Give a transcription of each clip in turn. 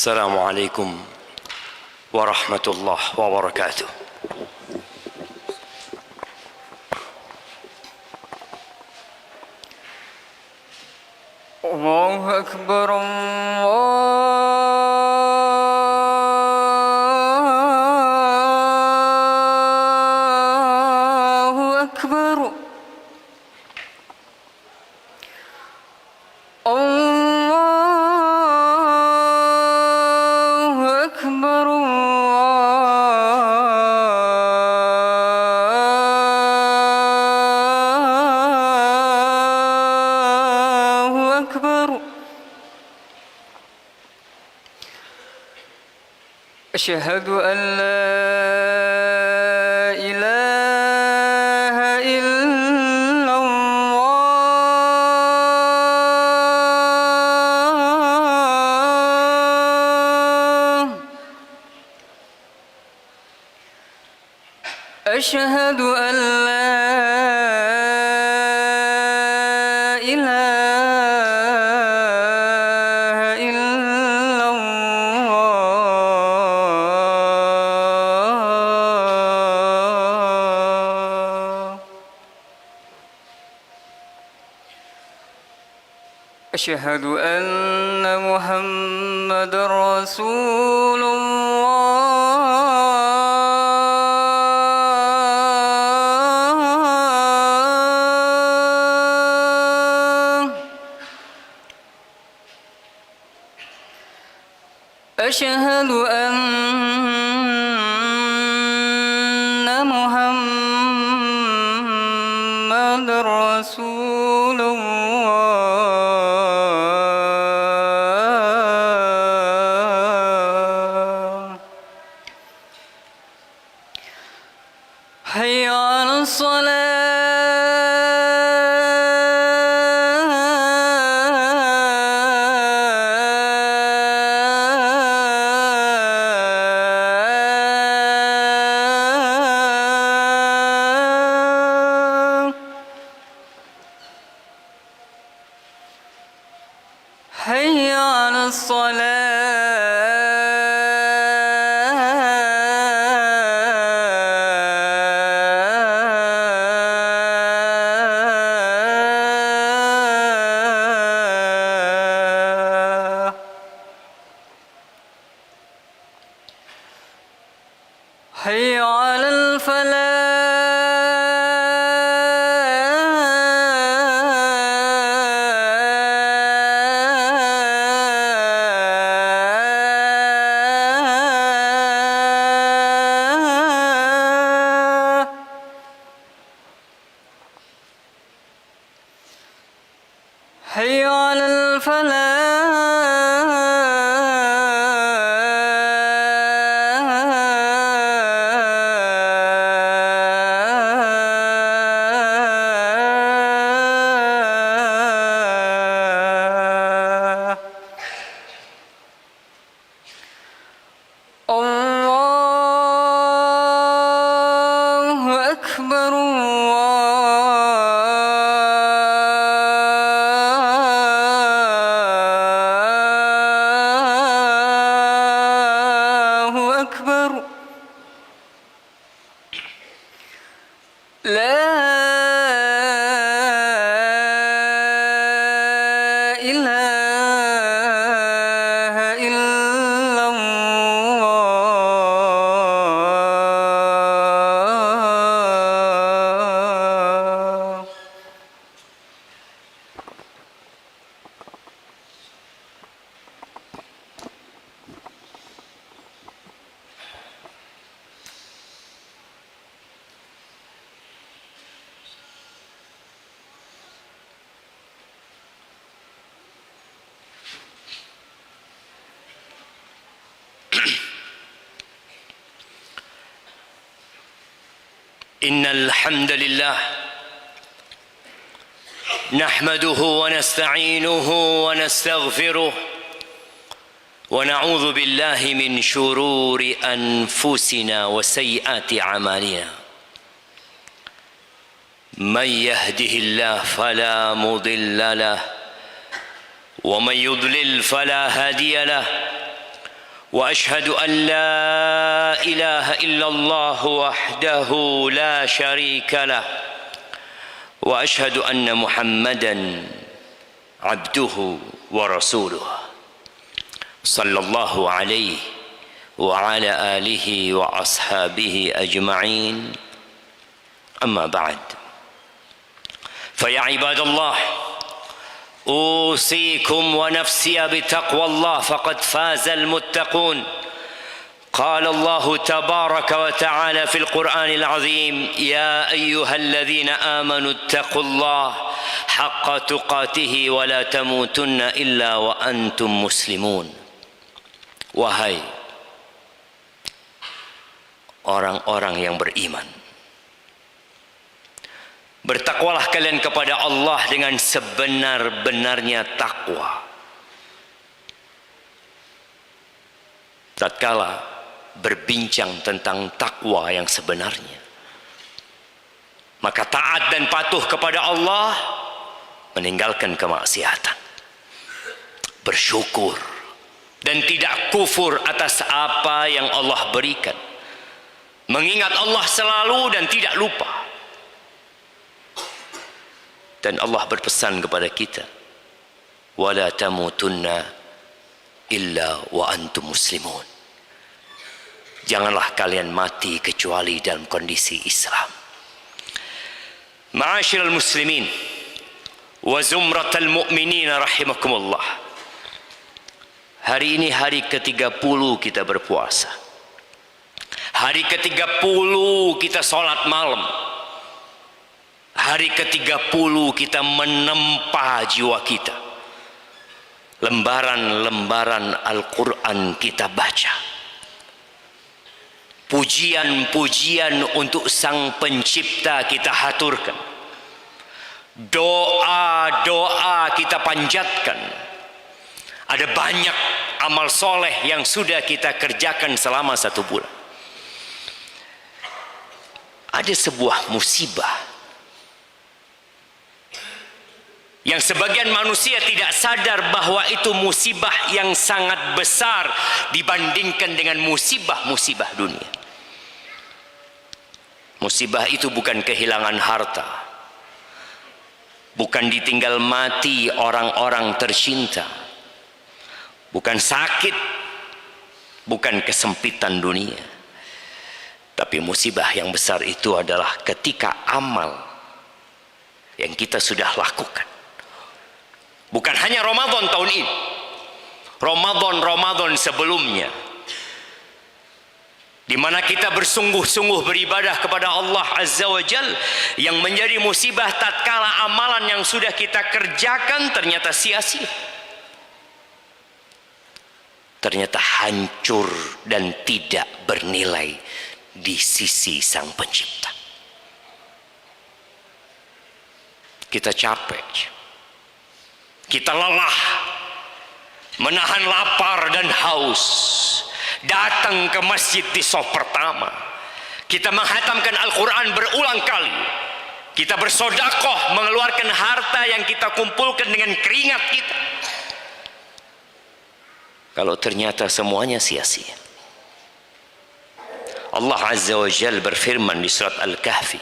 السلام عليكم ورحمة الله وبركاته. الله أكبر الله أكبر الله أكبر الله أكبر. أشهد أن لا إله إلا الله. أشهد أن لا إله إلا الله. أشهد أن محمدًا رسول الله. أشهد أن محمدًا رسول الله. حي على الصلاة. حي على الصلاة. حي على الفلاح. حي على الفلاح. الله أكبر الله أكبر. لا إله إلا الله. إن الحمد لله نحمده ونستعينه ونستغفره ونعوذ بالله من شرور أنفسنا وسيئات أعمالنا. من يهده الله فلا مضل له ومن يضلل فلا هادي له وأشهد أن لا إله إلا الله وحده لا شريك له وأشهد أن محمدا عبده ورسوله صلى الله عليه وعلى آله وأصحابه أجمعين أما بعد فيا عباد الله أوصيكم ونفسي بتقوى الله فقد فاز المتقون قال الله تبارك وتعالى في القرآن العظيم يا أيها الذين آمنوا اتقوا الله حق تقاته ولا تموتن إلا وأنتم مسلمون. Wahai orang-orang yang beriman, bertakwalah kalian kepada Allah dengan sebenar-benarnya takwa. Tatkala berbincang tentang takwa yang sebenarnya, maka taat dan patuh kepada Allah, meninggalkan kemaksiatan, bersyukur dan tidak kufur atas apa yang Allah berikan, mengingat Allah selalu dan tidak lupa. Dan Allah berpesan kepada kita, wala tamutunna illa wa antum muslimun. Janganlah kalian mati kecuali dalam kondisi Islam. Ma'asyiral muslimin wa zumratal mu'minin rahimakumullah. Hari ini hari ke-30 kita berpuasa. Hari ke-30 kita sholat malam. Hari ke-30 kita menempa jiwa kita. Lembaran-lembaran Al-Quran kita baca. Pujian-pujian untuk Sang Pencipta kita haturkan. Doa-doa kita panjatkan. Ada banyak amal soleh yang sudah kita kerjakan selama 1 bulan. Ada sebuah musibah yang sebagian manusia tidak sadar bahwa itu musibah yang sangat besar dibandingkan dengan musibah-musibah dunia. Musibah itu bukan kehilangan harta, bukan ditinggal mati orang-orang tercinta, bukan sakit, bukan kesempitan dunia. Tapi musibah yang besar itu adalah ketika amal yang kita sudah lakukan, bukan hanya Ramadan tahun ini, Ramadan sebelumnya, di mana kita bersungguh-sungguh beribadah kepada Allah Azza wa Jal, yang menjadi musibah tatkala amalan yang sudah kita kerjakan ternyata sia-sia, ternyata hancur dan tidak bernilai di sisi Sang Pencipta. Kita capek, kita lelah, menahan lapar dan haus, datang ke masjid di shaf pertama, kita menghatamkan Al-Quran berulang kali, kita bersodakoh mengeluarkan harta yang kita kumpulkan dengan keringat kita. Kalau ternyata semuanya sia-sia. Allah Azza wa Jal berfirman di surat Al-Kahfi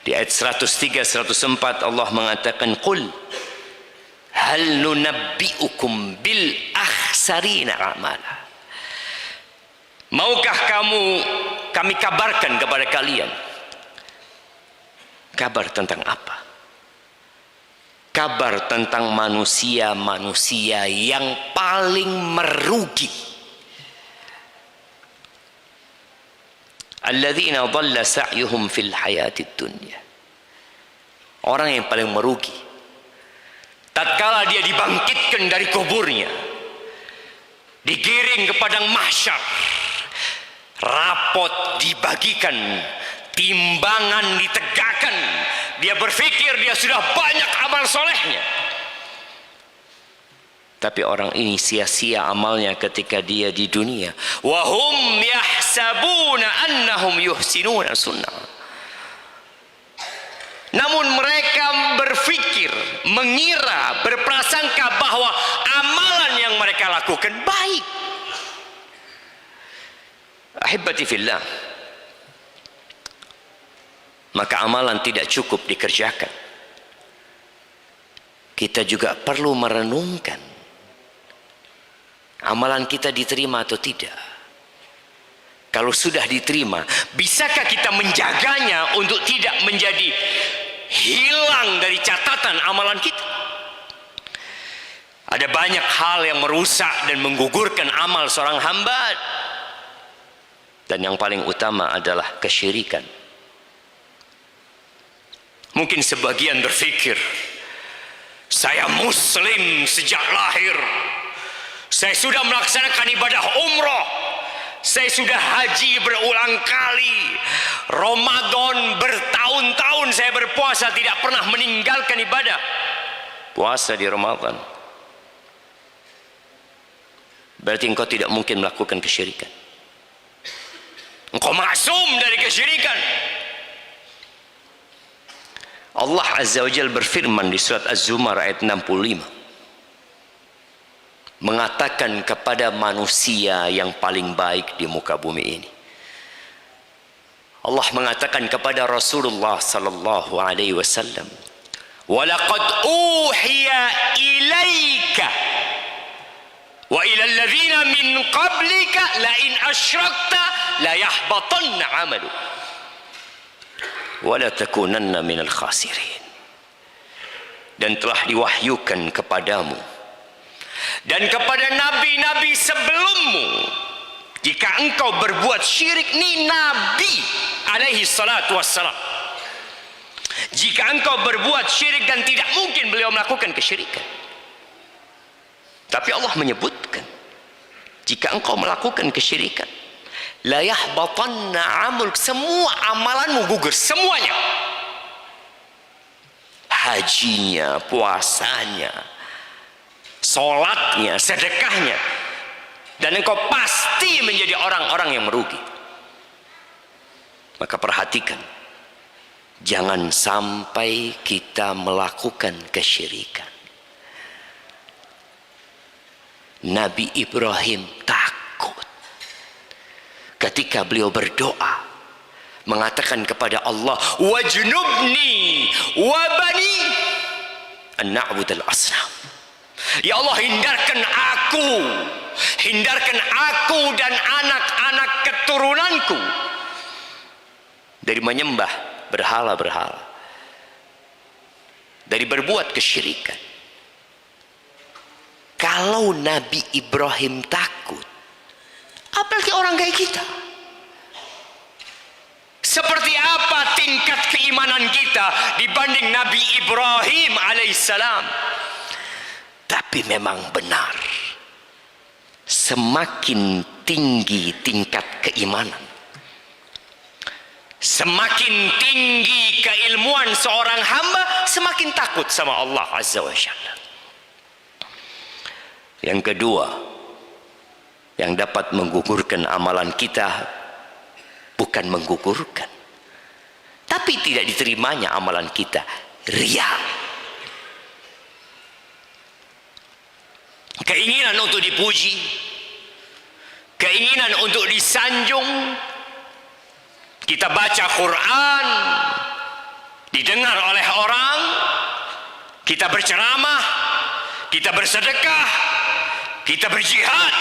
di ayat 103-104, Allah mengatakan, qul hal nunabbi'ukum bil akhsarina a'mala. Maukah kami kabarkan kepada kalian? Kabar tentang apa? Kabar tentang manusia-manusia yang paling merugi. Alladzina dhalla sa'yuhum fil hayatid dunya. Orang yang paling merugi tatkala dia dibangkitkan dari kuburnya, digiring ke padang mahsyar, rapot dibagikan, timbangan ditegakkan, dia berpikir dia sudah banyak amal solehnya, tapi orang ini sia-sia amalnya ketika dia di dunia. Wahum yahsabuna annahum yuhsinuna sunnah. Namun mereka berpikir, mengira, berprasangka bahwa amalan yang mereka lakukan baik. Ahibati fillah, maka amalan tidak cukup dikerjakan. Kita juga perlu merenungkan amalan kita diterima atau tidak. Kalau sudah diterima, bisakah kita menjaganya untuk tidak menjadi hilang dari catatan amalan kita? Ada banyak hal yang merusak dan menggugurkan amal seorang hamba, dan yang paling utama adalah kesyirikan. Mungkin sebagian berpikir, saya muslim sejak lahir, saya sudah melaksanakan ibadah umroh, saya sudah haji berulang kali, Ramadan bertahun-tahun saya berpuasa, tidak pernah meninggalkan ibadah puasa di Ramadan. Berarti engkau tidak mungkin melakukan kesyirikan. Engkau maksum dari kesyirikan. Allah Azza wa Jalla berfirman di surat Az-Zumar ayat 65, mengatakan kepada manusia yang paling baik di muka bumi ini. Allah mengatakan kepada Rasulullah sallallahu alaihi wasallam, "Walaqad uhiya ilaika wa ila alladhina min qablika la in asyrakta la yahbatanna 'amalu wa la takunanna minal khasirin." Dan telah diwahyukan kepadamu dan kepada nabi-nabi sebelummu, jika engkau berbuat syirik, ni Nabi alaihi salatu wassalam, jika engkau berbuat syirik, dan tidak mungkin beliau melakukan kesyirikan, tapi Allah menyebutkan jika engkau melakukan kesyirikan, la yahbatanna amul, semua amalanmu gugur semuanya, hajinya, puasanya, sholatnya, sedekahnya, dan engkau pasti menjadi orang-orang yang merugi. Maka perhatikan, jangan sampai kita melakukan kesyirikan. Nabi Ibrahim takut ketika beliau berdoa, mengatakan kepada Allah, wajnubni wa bani an na'budal asnam. Ya Allah, hindarkan aku dan anak-anak keturunanku dari menyembah berhala-berhala, dari berbuat kesyirikan. Kalau Nabi Ibrahim takut, apalagi orang kayak kita. Seperti apa tingkat keimanan kita dibanding Nabi Ibrahim alaihissalam? Tapi memang benar, semakin tinggi tingkat keimanan, semakin tinggi keilmuan seorang hamba, semakin takut sama Allah Azza wa Jalla. Yang kedua, yang dapat menggugurkan amalan kita, bukan menggugurkan, tapi tidak diterimanya amalan kita, riya. Keinginan untuk dipuji, keinginan untuk disanjung. Kita baca Quran, didengar oleh orang, kita berceramah, kita bersedekah, kita berjihad.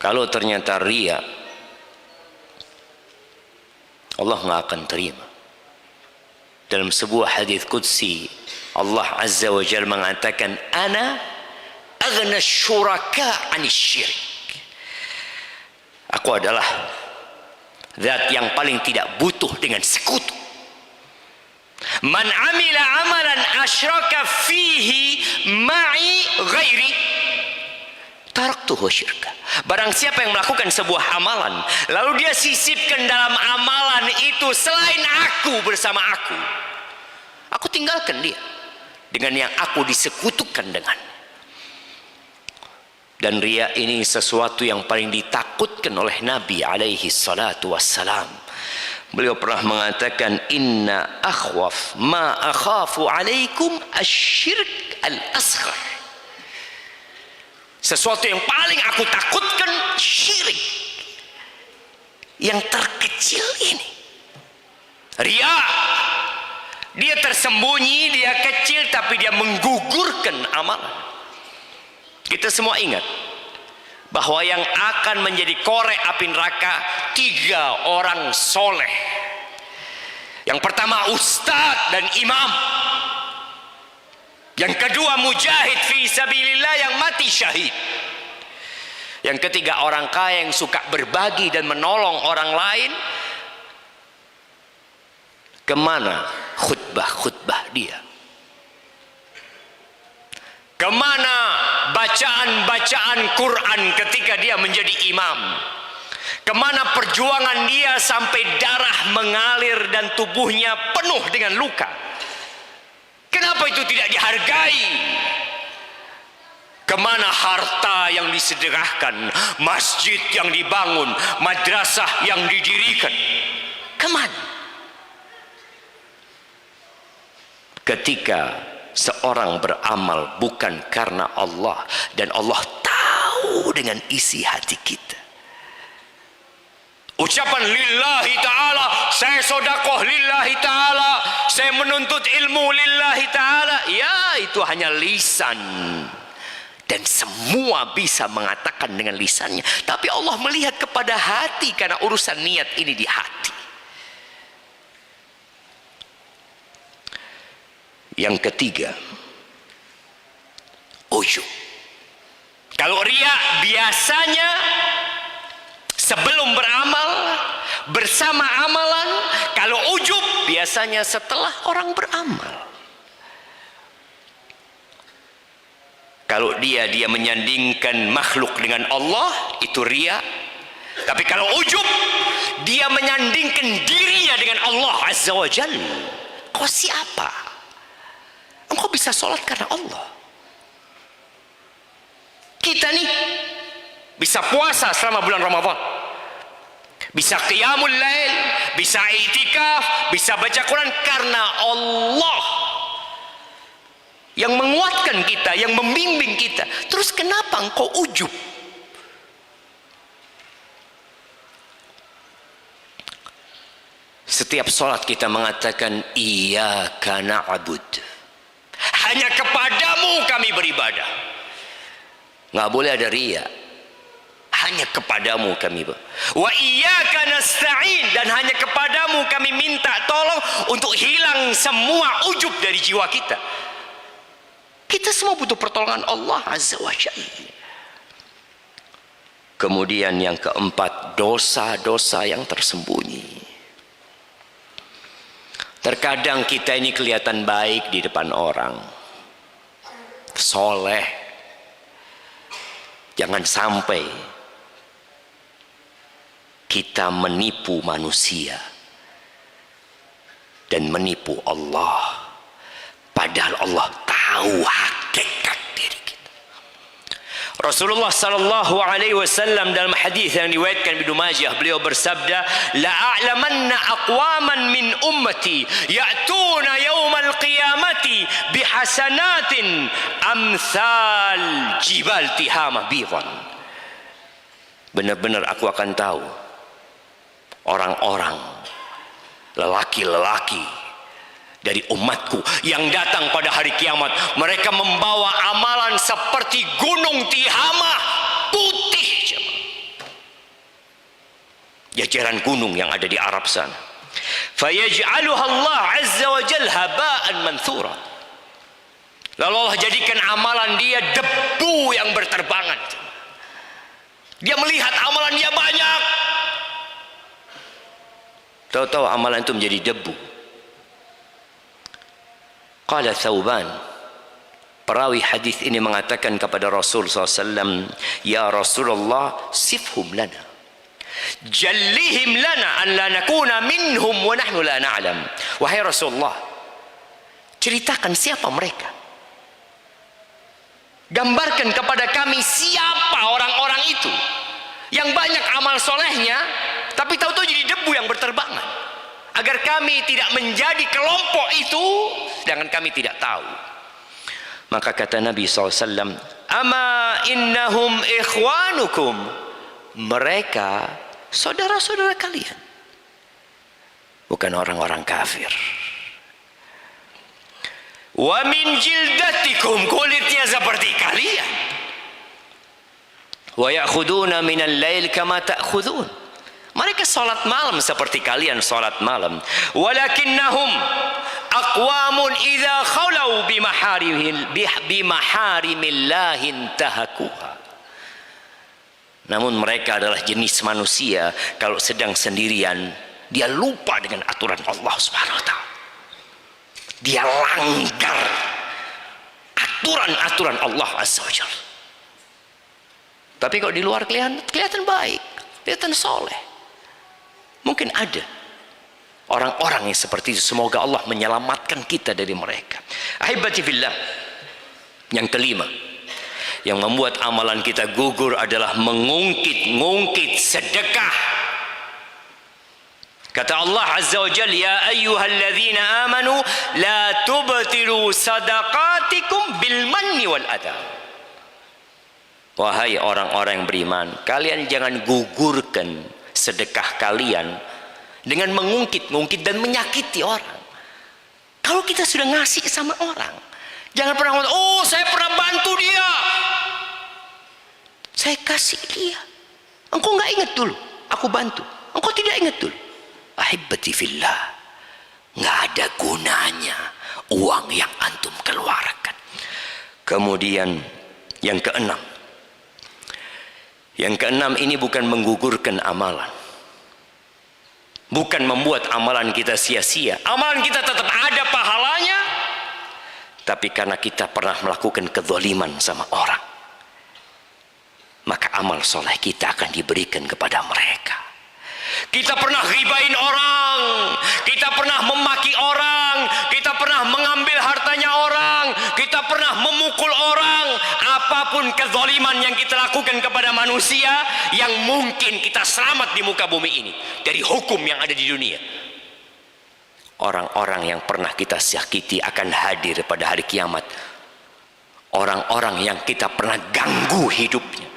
Kalau ternyata riya, Allah nggak akan terima. Dalam sebuah hadis qudsi, Allah Azza wa Jalla mengatakan, ana aghna syuraka 'anis syirik. Aku adalah zat yang paling tidak butuh dengan sekutu. Man amila amalan asyraka fihi ma'i ghairi taraktuhu syirka. Barang siapa yang melakukan sebuah amalan lalu dia sisipkan dalam amalan itu selain aku bersama aku tinggalkan dia dengan yang aku disekutukan dengan. Dan riya ini sesuatu yang paling ditakutkan oleh Nabi alaihi salatu wassalam. Beliau pernah mengatakan, inna akhwaf ma akhafu alaikum asyirk al-asghar. Sesuatu yang paling aku takutkan syirik. Yang terkecil ini. Ria. Dia tersembunyi, dia kecil, tapi dia menggugurkan amalan. Kita semua ingat bahwa yang akan menjadi korek api neraka 3 orang soleh. Yang pertama ustadz dan imam. Yang kedua mujahid fi sabilillah yang mati syahid. Yang ketiga orang kaya yang suka berbagi dan menolong orang lain. Kemana khutbah-khutbah dia? Kemana bacaan-bacaan Quran ketika dia menjadi imam? Kemana perjuangan dia sampai darah mengalir dan tubuhnya penuh dengan luka? Kenapa itu tidak dihargai? Kemana harta yang disedekahkan, masjid yang dibangun, madrasah yang didirikan? Kemana? Ketika seorang beramal bukan karena Allah, dan Allah tahu dengan isi hati kita. Ucapan lillahi ta'ala, saya sodakoh lillahi ta'ala, saya menuntut ilmu lillahi ta'ala, ya itu hanya lisan. Dan semua bisa mengatakan dengan lisannya. Tapi Allah melihat kepada hati, karena urusan niat ini di hati. Yang ketiga, ujub. Kalau riya biasanya sebelum beramal, bersama amalan. Kalau ujub biasanya setelah orang beramal. Kalau dia menyandingkan makhluk dengan Allah, itu riya. Tapi kalau ujub, dia menyandingkan dirinya dengan Allah Azza wa Jalla. Kau siapa? Engkau bisa sholat karena Allah. Kita nih bisa puasa selama bulan Ramadan, bisa qiyamul lail, bisa i'tikaf, bisa baca Quran karena Allah yang menguatkan kita, yang membimbing kita. Terus kenapa engkau ujub? Setiap sholat kita mengatakan iyyaka na'bud, hanya kepadamu kami beribadah. Nggak boleh ada riya. Hanya kepadamu kami. Wa iyyaka nasta'in, dan hanya kepadamu kami minta tolong untuk hilang semua ujub dari jiwa kita. Kita semua butuh pertolongan Allah Azza wa Jalla. Kemudian yang keempat, dosa-dosa yang tersembunyi. Terkadang kita ini kelihatan baik di depan orang, soleh. Jangan sampai kita menipu manusia dan menipu Allah, padahal Allah tahu hakikat diri kita. Rasulullah sallallahu alaihi wasallam dalam hadis yang diriwayatkan Ibnu Majah, beliau bersabda, la a'lamanna aqwaman min ummati ya'tuna yaumal qiyamati bihasanatin amsal jibal tihamah bidan. Benar-benar aku akan tahu orang-orang, lelaki-lelaki dari umatku yang datang pada hari kiamat, mereka membawa amalan seperti gunung Tihamah putih, jajaran gunung yang ada di Arab sana. Fayaj'aluha Allah azza wa jalla haba'an manthura. Lalu Allah jadikan amalan dia debu yang berterbangan. Dia melihat amalan dia banyak, tahu-tahu amalan itu menjadi debu. Qala Thauban, perawi hadis ini mengatakan kepada Rasul SAW, ya Rasulullah, sifhum lana, jallihim lana an la nakuna minhum wa nahnu la na'lam. Wahai Rasulullah, ceritakan siapa mereka, gambarkan kepada kami siapa orang-orang itu yang banyak amal solehnya tapi tahu-tahu jadi debu yang berterbangan, agar kami tidak menjadi kelompok itu, sedangkan kami tidak tahu. Maka kata Nabi SAW, ama innahum ikhwanukum, mereka saudara-saudara kalian, bukan orang-orang kafir. Wa min jildatikum, kulitnya seperti kalian. Wa ya'khuduna minal lail kama ta'khudun, mereka salat malam seperti kalian salat malam. Walakinnahum aqwamun idza khalau bimaharimillahi intahakuha. Namun mereka adalah jenis manusia, kalau sedang sendirian dia lupa dengan aturan Allah Subhanahu wa taala. Dia langgar aturan-aturan Allah Azza wa Jalla. Tapi kalau di luar kelihatan baik, kelihatan soleh. Mungkin ada orang-orang yang seperti itu. Semoga Allah menyelamatkan kita dari mereka. Ahibati fillah, yang kelima yang membuat amalan kita gugur adalah mengungkit sedekah. Kata Allah Azza wa Jalla, ya ayyuhalladzina amanu la tubtilu sadaqatikum bil manni wal adha. Wahai orang-orang yang beriman, kalian jangan gugurkan sedekah kalian dengan mengungkit dan menyakiti orang. Kalau kita sudah ngasih sama orang, jangan pernah ngomong, oh saya pernah bantu dia, saya kasih dia, engkau nggak ingat dulu aku bantu, engkau tidak ingat dulu. Ahibati fillah, nggak ada gunanya uang yang antum keluarkan. Kemudian yang keenam ini bukan menggugurkan amalan, bukan membuat amalan kita sia-sia. Amalan kita tetap ada pahalanya, tapi karena kita pernah melakukan kezaliman sama orang, maka amal soleh kita akan diberikan kepada mereka. Kita pernah ghibain orang, kita pernah memaki orang, kita pernah mengambil hartanya orang, kita pernah memukul orang. Apapun kezaliman yang kita lakukan kepada manusia, yang mungkin kita selamat di muka bumi ini dari hukum yang ada di dunia, orang-orang yang pernah kita sakiti akan hadir pada hari kiamat. Orang-orang yang kita pernah ganggu hidupnya,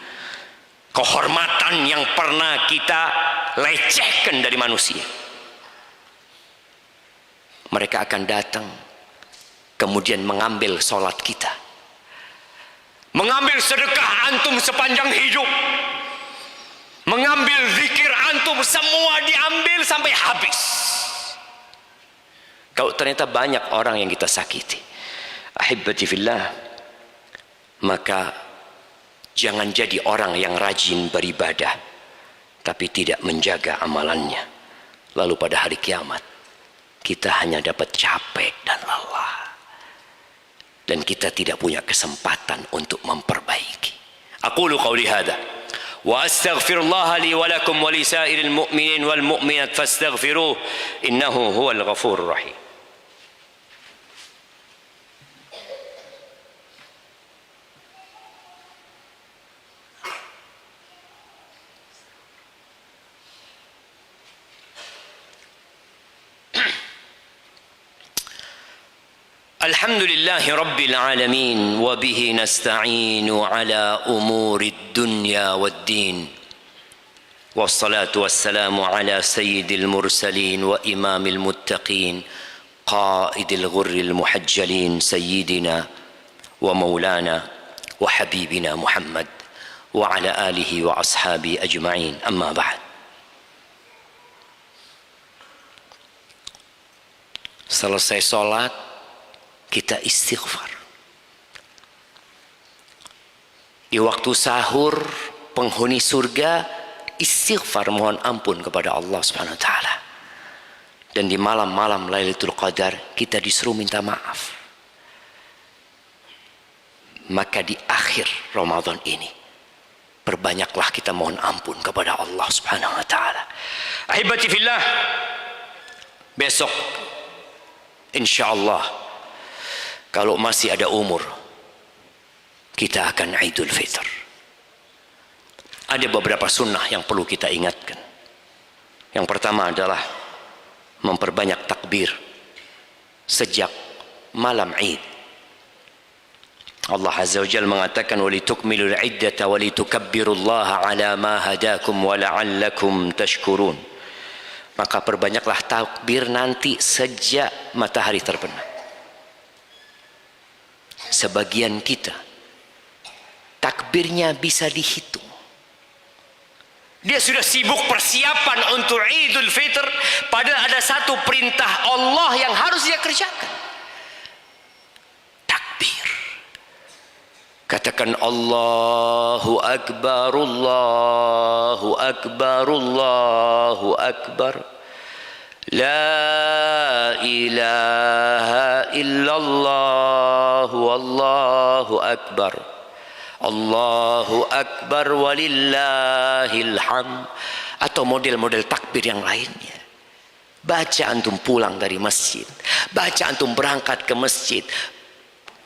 kehormatan yang pernah kita lecehkan dari manusia, mereka akan datang kemudian mengambil sholat kita, mengambil sedekah antum sepanjang hidup, mengambil zikir antum, semua diambil sampai habis. Kalau ternyata banyak orang yang kita sakiti, ahibati fillah, maka jangan jadi orang yang rajin beribadah tapi tidak menjaga amalannya, lalu pada hari kiamat kita hanya dapat capek dan lelah, dan kita tidak punya kesempatan untuk memperbaiki. Aqulu qawli hadza wa astaghfirullah li wa lakum wa li sa'iril mu'minin wal mu'minat fastaghfiruh innahu huwal ghafurur rahim. Alhamdulillahi Rabbil Alamin, wa bihi nasta'inu ala umuri dunya wad din, wassalatu wassalamu ala sayyidil mursalin wa imamil muttaqin, qaidil ghurril muhajjalin, sayyidina wa maulana wa habibina Muhammad wa ala alihi wa ashabi ajma'in. Amma ba'd. Selesai sholat kita istighfar. Di waktu sahur penghuni surga istighfar, mohon ampun kepada Allah Subhanahu wa taala. Dan di malam-malam Lailatul Qadar kita disuruh minta maaf. Maka di akhir Ramadan ini perbanyaklah kita mohon ampun kepada Allah Subhanahu wa taala. Ahibati fillah, besok insyaallah kalau masih ada umur, kita akan Idul Fitr. Ada beberapa sunnah yang perlu kita ingatkan. Yang pertama adalah memperbanyak takbir sejak malam Id. Allah Azza wa Jalla mengatakan walitukmilul iddata walitukabbirullaha ala ma hadakum wa la'allakum tashkurun. Maka perbanyaklah takbir nanti sejak matahari terbenam. Sebagian kita takbirnya bisa dihitung. Dia sudah sibuk persiapan untuk Idul Fitr, padahal ada satu perintah Allah yang harus dia kerjakan. Takbir. Katakan Allahu Akbar, Allahu Akbar, Allahu Akbar. La ilaha illallah, Wallahu Akbar. Allahu Akbar walillahil hamd. Atau model-model takbir yang lainnya. Baca antum pulang dari masjid, baca antum berangkat ke masjid,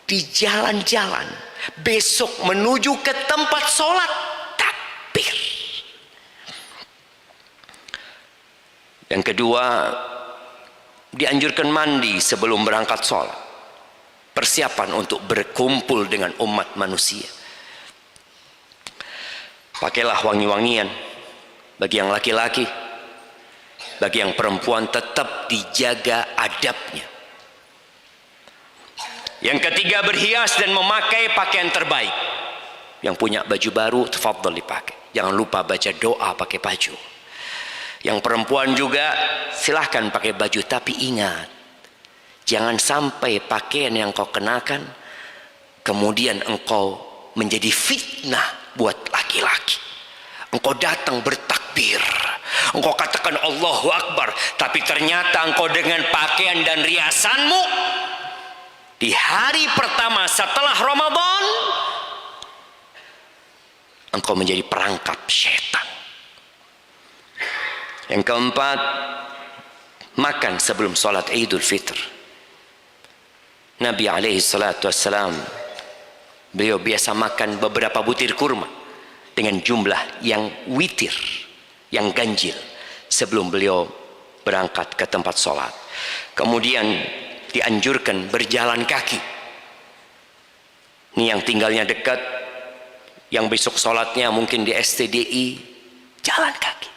di jalan-jalan, besok menuju ke tempat sholat, takbir. Yang kedua, dianjurkan mandi sebelum berangkat sholat. Persiapan untuk berkumpul dengan umat manusia. Pakailah wangi-wangian. Bagi yang laki-laki, bagi yang perempuan tetap dijaga adabnya. Yang ketiga, berhias dan memakai pakaian terbaik. Yang punya baju baru, tafadhal dipakai. Jangan lupa baca doa pakai baju. Yang perempuan juga silahkan pakai baju, tapi ingat, jangan sampai pakaian yang kau kenakan kemudian engkau menjadi fitnah buat laki-laki. Engkau datang bertakbir, engkau katakan Allahu Akbar, tapi ternyata engkau dengan pakaian dan riasanmu di hari pertama setelah Ramadan, engkau menjadi perangkap syaitan. Yang keempat, makan sebelum sholat Idul Fitr. Nabi alaihi salatu wassalam, beliau biasa makan beberapa butir kurma dengan jumlah yang witir, yang ganjil, sebelum beliau berangkat ke tempat sholat. Kemudian dianjurkan berjalan kaki. Ini yang tinggalnya dekat, yang besok sholatnya mungkin di STDI, jalan kaki.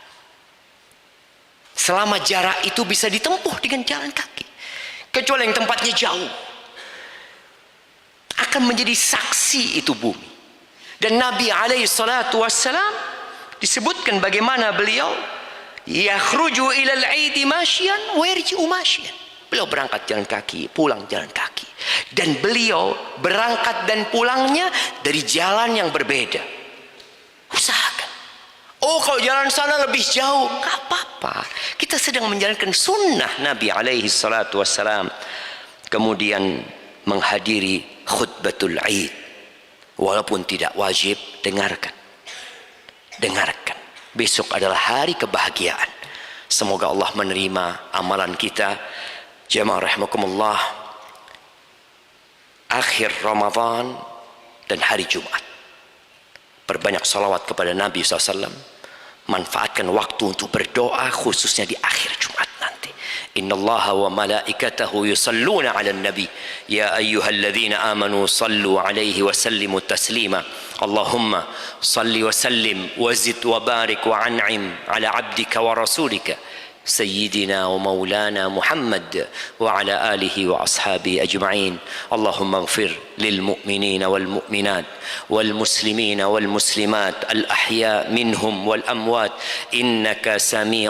Selama jarak itu bisa ditempuh dengan jalan kaki. Kecuali yang tempatnya jauh, akan menjadi saksi itu bumi. Dan Nabi alaihi salatu wassalam disebutkan bagaimana beliau yakhruju ilal aidi masyian wa yarji'u masyian. Beliau berangkat jalan kaki, pulang jalan kaki. Dan beliau berangkat dan pulangnya dari jalan yang berbeda. Usahakan. Oh, kalau jalan sana lebih jauh, nggak apa-apa. Kita sedang menjalankan sunnah Nabi alaihi salatu wassalam. Kemudian menghadiri khutbatul Aid. Walaupun tidak wajib, dengarkan. Dengarkan. Besok adalah hari kebahagiaan. Semoga Allah menerima amalan kita. Jamaah rahimakumullah. Akhir Ramadan dan hari Jumat. Perbanyak salawat kepada Nabi SAW. Manfaatkan waktu untuk berdoa khususnya di akhir Jumat nanti. Innallaha wa malaikatahu yusalluna 'alan nabi ya ayyuhalladzina amanu sallu 'alaihi wa sallimu taslima. Allahumma salli wa sallim wa zid wa barik wa an'im 'ala 'abdika wa rasulika سيدنا ومولانا محمد وعلى آله وأصحابه أجمعين. اللهم اغفر للمؤمنين والمؤمنات والمسلمين والمسلمات الأحياء منهم والأموات إنك سميع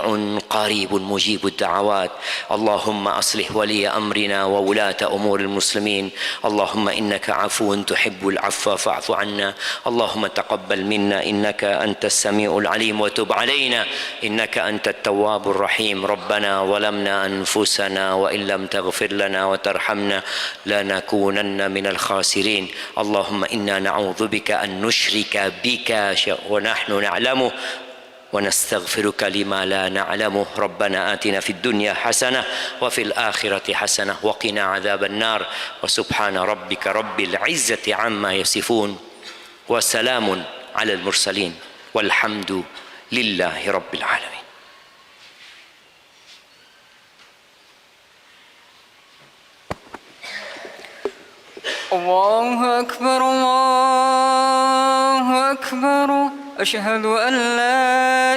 قريب مجيب الدعوات. اللهم أصلح ولي أمرنا وولاة أمور المسلمين. اللهم إنك عفو تحب العفو فاعف عنا. اللهم تقبل منا إنك أنت السميع العليم وتب علينا إنك أنت التواب الرحيم. ربنا ظلمنا أنفسنا وإن لم تغفر لنا وترحمنا لنكونن من الخاسرين. اللهم إنا نعوذ بك أن نشرك بك ونحن نعلمه ونستغفرك لما لا نعلمه. ربنا آتنا في الدنيا حسنة وفي الآخرة حسنة وقنا عذاب النار. وسبحان ربك رب العزة عما يصفون وسلام على المرسلين والحمد لله رب العالمين. الله أكبر الله أكبر أشهد أن لا